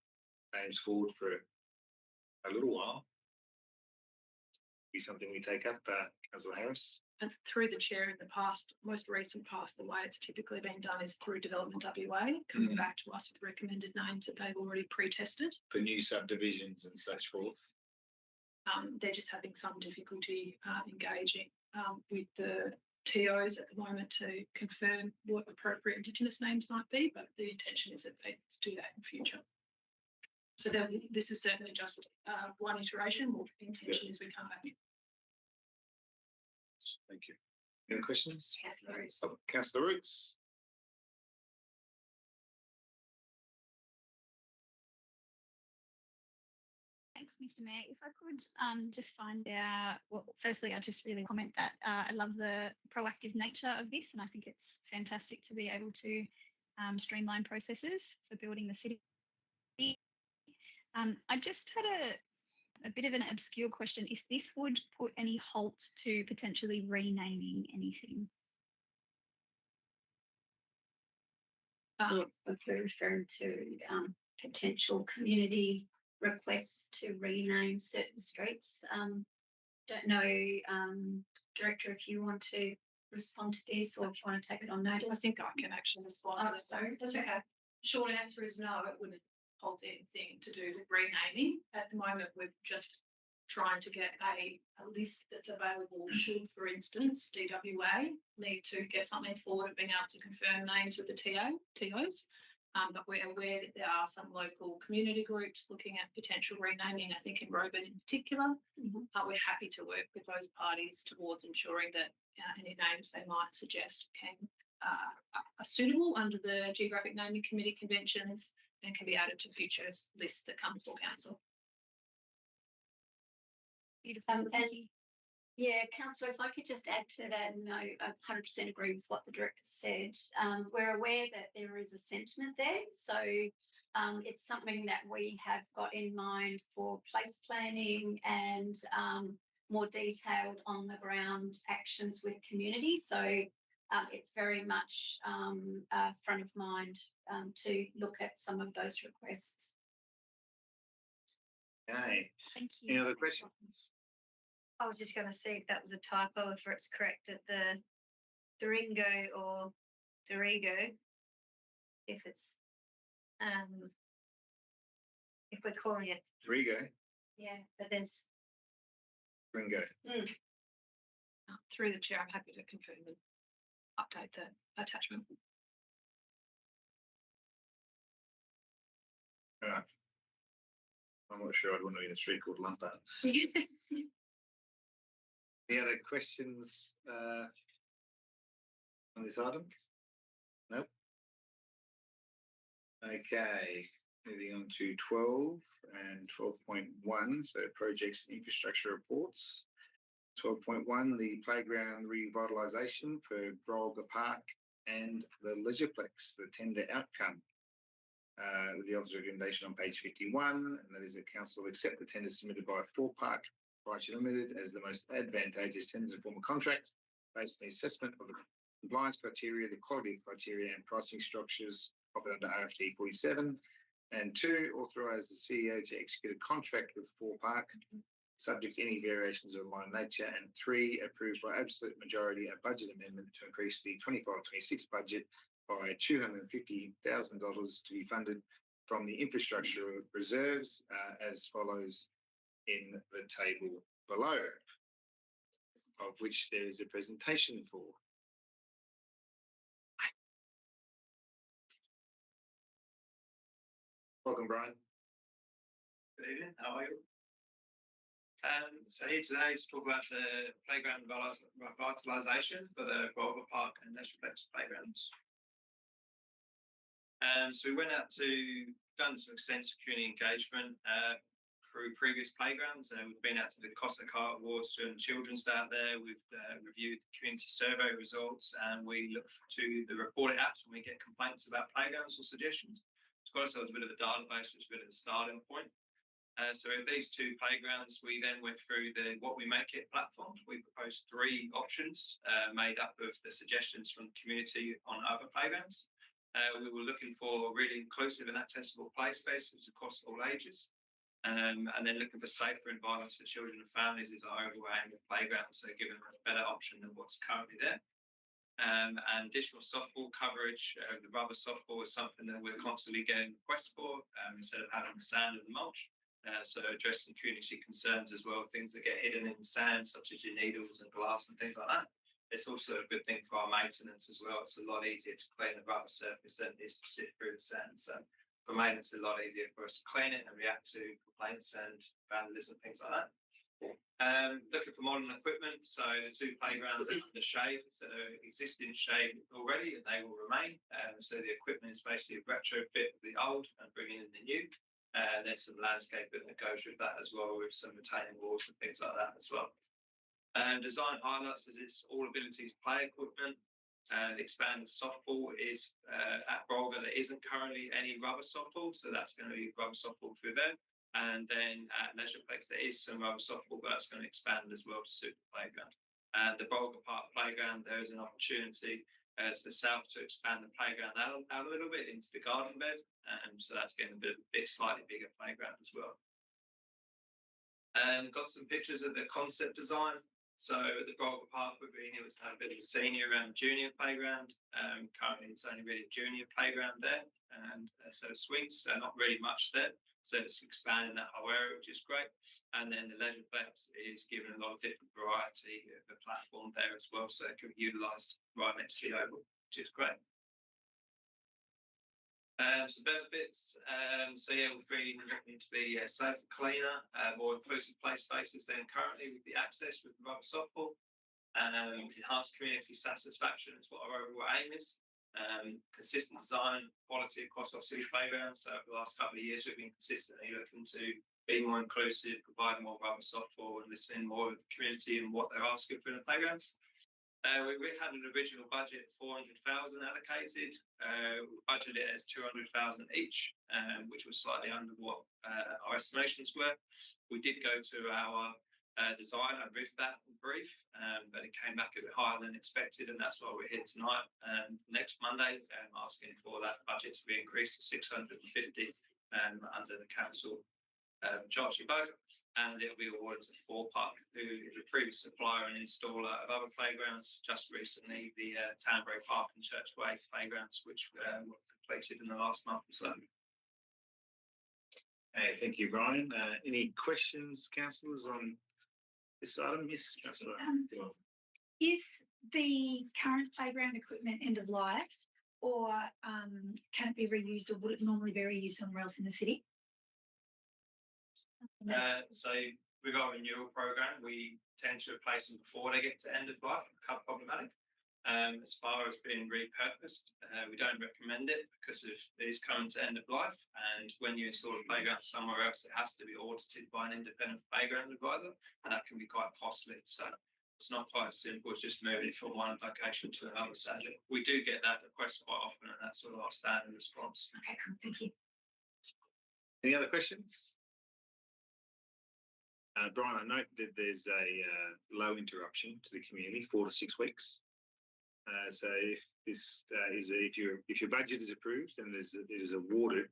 names forward for a little while. Be something we take up, Councillor Harris. And through the chair, in the past, most recent past, the way it's typically been done is through Development WA, coming back to us with recommended names that they've already pre-tested. For new subdivisions and such forth. They're just having some difficulty engaging with the TOs at the moment to confirm what appropriate Indigenous names might be, but the intention is that they do that in future. So this is certainly just one iteration. Well, the intention is we come back. Thank you. Any questions? Councillor Roots. Councillor Roots. Thanks, Mr. Mayor. If I could just find out, well, firstly, I just really comment that I love the proactive nature of this, and I think it's fantastic to be able to streamline processes for building the city. I just had a bit of an obscure question. If this would put any halt to potentially renaming anything? If we're referring to potential community requests to rename certain streets. Don't know, Director, if you want to respond to this or if you want to take it on notice. I think I can actually respond. Oh, sorry. That's okay. Short answer is no, it wouldn't hold anything to do with renaming. At the moment, we're just trying to get a list that's available should, for instance, DWA need to get something forward of being able to confirm names of the TOs. But we're aware that there are some local community groups looking at potential renaming, I think in Roban in particular. We're happy to work with those parties towards ensuring that any names they might suggest are suitable under the Geographic Naming Committee conventions and can be added to future lists that come before council. Beautiful. Thank you. Yeah, Councillor, if I could just add to that, and I 100% agree with what the Director said. We're aware that there is a sentiment there, so it's something that we have got in mind for place planning and more detailed on the ground actions with community. So it's very much front of mind to look at some of those requests. Okay. Thank you. Any other questions? I was just going to see if that was a typo, if it's correct that the Duringo or Dorigo, if it's if we're calling it Rigo. yeah, but there's Ringo. Through the chair, I'm happy to confirm and update the attachment. All right. I'm not sure I'd want to be in a street called Lumpa. Any other questions on this item? No. Okay, moving on to 12 and 12.1, so projects and infrastructure reports. 12.1, the playground revitalisation for Brolga Park and the Leisureplex, the tender outcome. With the officer's recommendation on page 51, and that is that council will accept the tender submitted by Four Park Proprietary Limited as the most advantageous tender to form a contract based on the assessment of the compliance criteria, the quality criteria, and pricing structures offered under RFT 47. And 2, authorise the CEO to execute a contract with Four Park, subject to any variations of line nature. And 3, approve by absolute majority a budget amendment to increase the 25-26 budget by $250,000 to be funded from the infrastructure reserves as follows in the table below, of which there is a presentation for. Welcome, Brian. Good evening, how are you? So here today to talk about the playground revitalisation for the Grover Park and Leisurepex playgrounds. So we went out to done some extensive community engagement through previous playgrounds. We've been out to the Karratha Awards doing Children's Day out there. We've reviewed the community survey results, and we look to the reported apps when we get complaints about playgrounds or suggestions. It's got ourselves a bit of a database, which is a bit of a starting point. So with these two playgrounds, we then went through the What We Make It platform. We proposed 3 options made up of the suggestions from the community on other playgrounds. We were looking for really inclusive and accessible play spaces across all ages. And then looking for safer environments for children and families is our overall aim of playgrounds, so giving them a better option than what's currently there. And additional softball coverage. The rubber softball is something that we're constantly getting requests for instead of having the sand and the mulch. So addressing community concerns as well, things that get hidden in the sand, such as your needles and glass and things like that. It's also a good thing for our maintenance as well. It's a lot easier to clean the rubber surface than it is to sit through the sand. So for maintenance, it's a lot easier for us to clean it and react to complaints and vandalism and things like that. Looking for modern equipment. So the 2 playgrounds are under shade, so they're existing shade already, and they will remain. So the equipment is basically a retrofit of the old and bringing in the new. There's some landscaping that goes with that as well, with some retaining walls and things like that as well. Design highlights is its all abilities play equipment. The expanded softball is at Brolga. There isn't currently any rubber softball, so that's going to be rubber softball through there. And then at Leisurepex, there is some rubber softball, but that's going to expand as well to suit the playground. And the Brolga Park playground, there is an opportunity to the south to expand the playground out a little bit into the garden bed. So that's getting a bit slightly bigger playground as well. Got some pictures of the concept design. So at the Brolga Park, we've been able to have a bit of a senior and junior playground. Currently, it's only really a junior playground there. And so swings, not really much there. So it's expanding that whole area, which is great. And then the Leisurepex is giving a lot of different variety of the platform there as well. So it can be utilised right next to the oval, which is great. Some benefits. So yeah, we're really looking to be safer, cleaner, more inclusive play spaces than currently with the access with the rubber softball. Enhanced community satisfaction is what our overall aim is. Consistent design, quality across our city playgrounds. So over the last couple of years, we've been consistently looking to be more inclusive, provide more rubber softball, and listening more of the community and what they're asking for in the playgrounds. We had an original budget of 400,000 allocated. We budgeted it as 200,000 each, which was slightly under what our estimations were. We did go to our design and riff that brief, but it came back a bit higher than expected, and that's why we're here tonight. Next Monday, asking for that budget to be increased to 650 under the council charging vote. And it'll be awarded to 4Park, who is a previous supplier and installer of other playgrounds. Just recently, the Tanbury Park and Churchway playgrounds, which were completed in the last month or so. Thank you, Brian. Any questions, councillors, on this item? Yes, councillor. Is the current playground equipment end of life, or can it be reused, or would it normally be reused somewhere else in the city? So with our renewal program, we tend to replace them before they get to end of life, become problematic. As far as being repurposed, we don't recommend it because it is coming to end of life. And when you install a playground somewhere else, it has to be audited by an independent playground advisor, and that can be quite costly. So it's not quite simple as just moving it from one location to another. Sadly, we do get that request quite often, and that's sort of our standard response. Okay, cool. Thank you. Any other questions? Brian, I note that there's a low interruption to the community, 4 to 6 weeks. So if this if your budget is approved and it is awarded,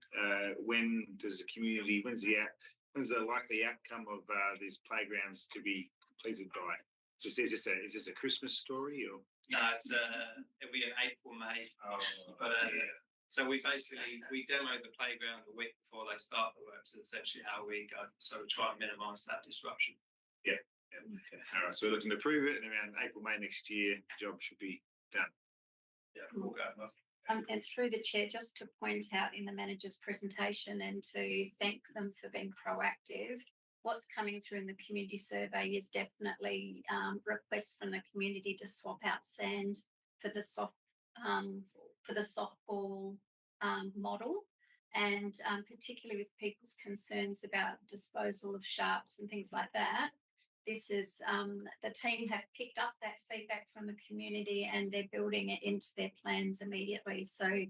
when does the community? When's the likely outcome of these playgrounds to be completed by? Just is this a Christmas story or? No, it'll be in April, May. Oh, But yeah. so we demo the playground the week before they start the work. So essentially how we go. So we try and minimise that disruption. Yeah. Okay. All right. So we're looking to approve it, and around April, May next year, the job should be done. Yeah, we'll go. And through the chair, just to point out in the manager's presentation and to thank them for being proactive, what's coming through in the community survey is definitely requests from the community to swap out sand for the softball model, and particularly with people's concerns about disposal of sharps and things like that. This is the team have picked up that feedback from the community and they're building it into their plans immediately. So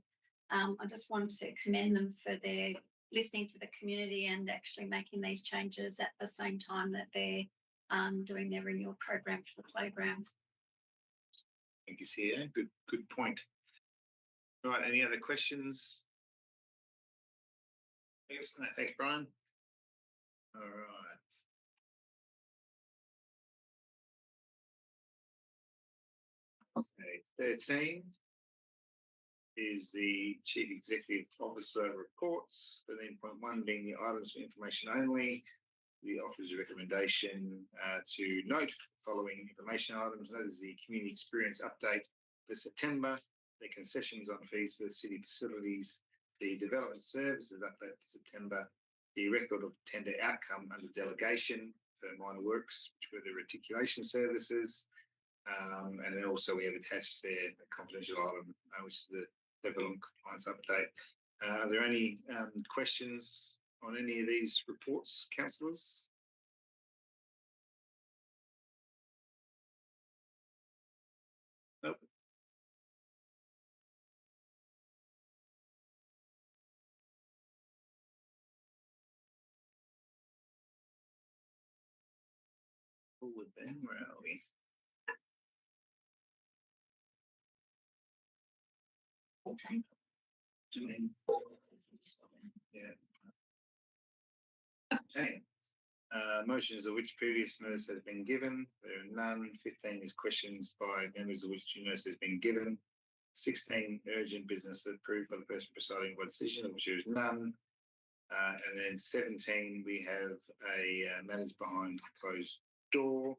I just want to commend them for their listening to the community and actually making these changes at the same time that they're doing their renewal program for the playground. Thank you, CEO. Good point. Right. Any other questions? Yes. No, thanks, Brian. All right. Okay, 13 is the Chief Executive Officer reports. 13.1 being the items for information only. The officer's recommendation to note following information items. That is the community experience update for September, the concessions on fees for the city facilities, the development services update for September, the record of tender outcome under delegation for minor works, which were the reticulation services. And then also we have attached there a confidential item, which is the development compliance update. Are there any questions on any of these reports, councillors? Nope. Forward then, where are we? Okay. Yeah. Okay. Motions of which previous notice has been given. There are none. 15 is questions by members of which due notice has been given. 16 urgent business approved by the person presiding by decision, of which there is none. And then 17 we have a matters behind closed door,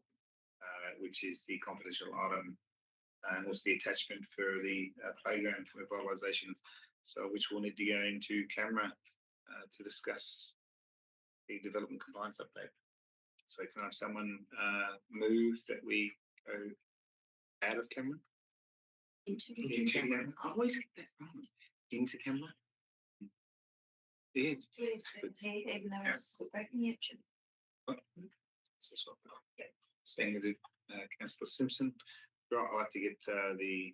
which is the confidential item, and also the attachment for the playground revitalisation. So which will need to go into camera to discuss the development compliance update. So can I have someone move that we go out of camera? Into camera. I always get that wrong. Into camera. Yes. Even though it's spoken yet. Staying with Councillor Simpson. Right, I'd like to get the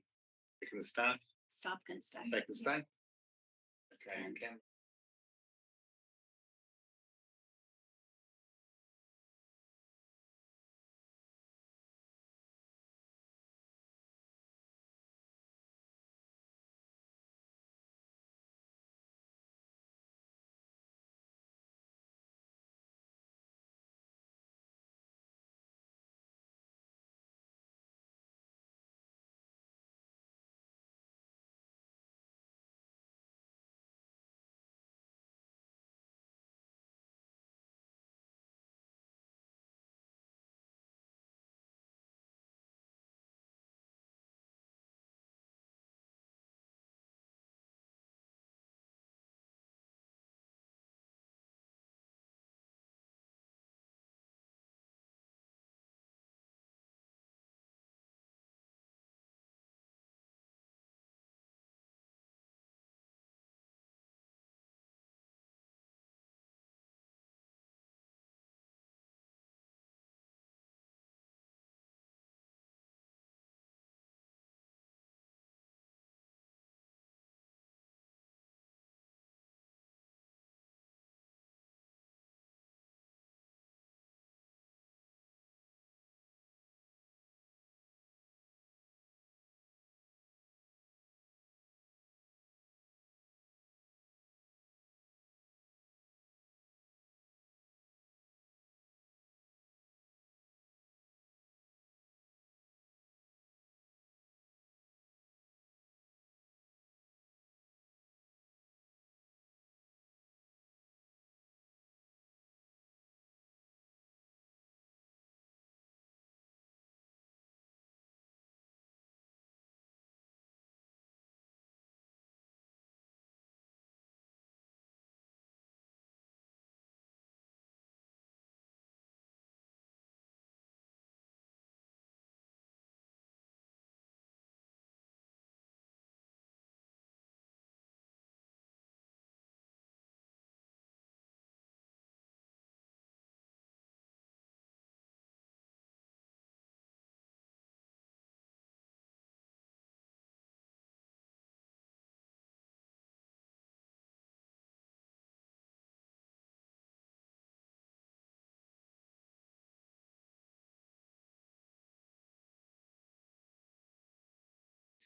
staff. Staff can stay. They can stay. Okay.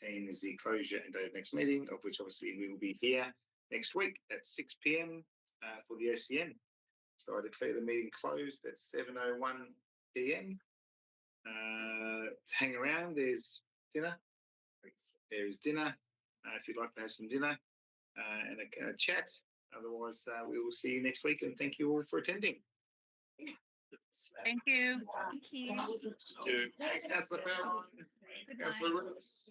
18 is the closure and date of next meeting, of which obviously we will be here next week at 6 p.m. For the OCN. So I declare the meeting closed at 7:01 p.m. Hang around, there's dinner. There is dinner if you'd like to have some dinner and a chat. Otherwise, we will see you next week, and thank you all for attending. Thank you. Thank you. Thanks, Councillor Farrell. Good Councillor night. Rooks.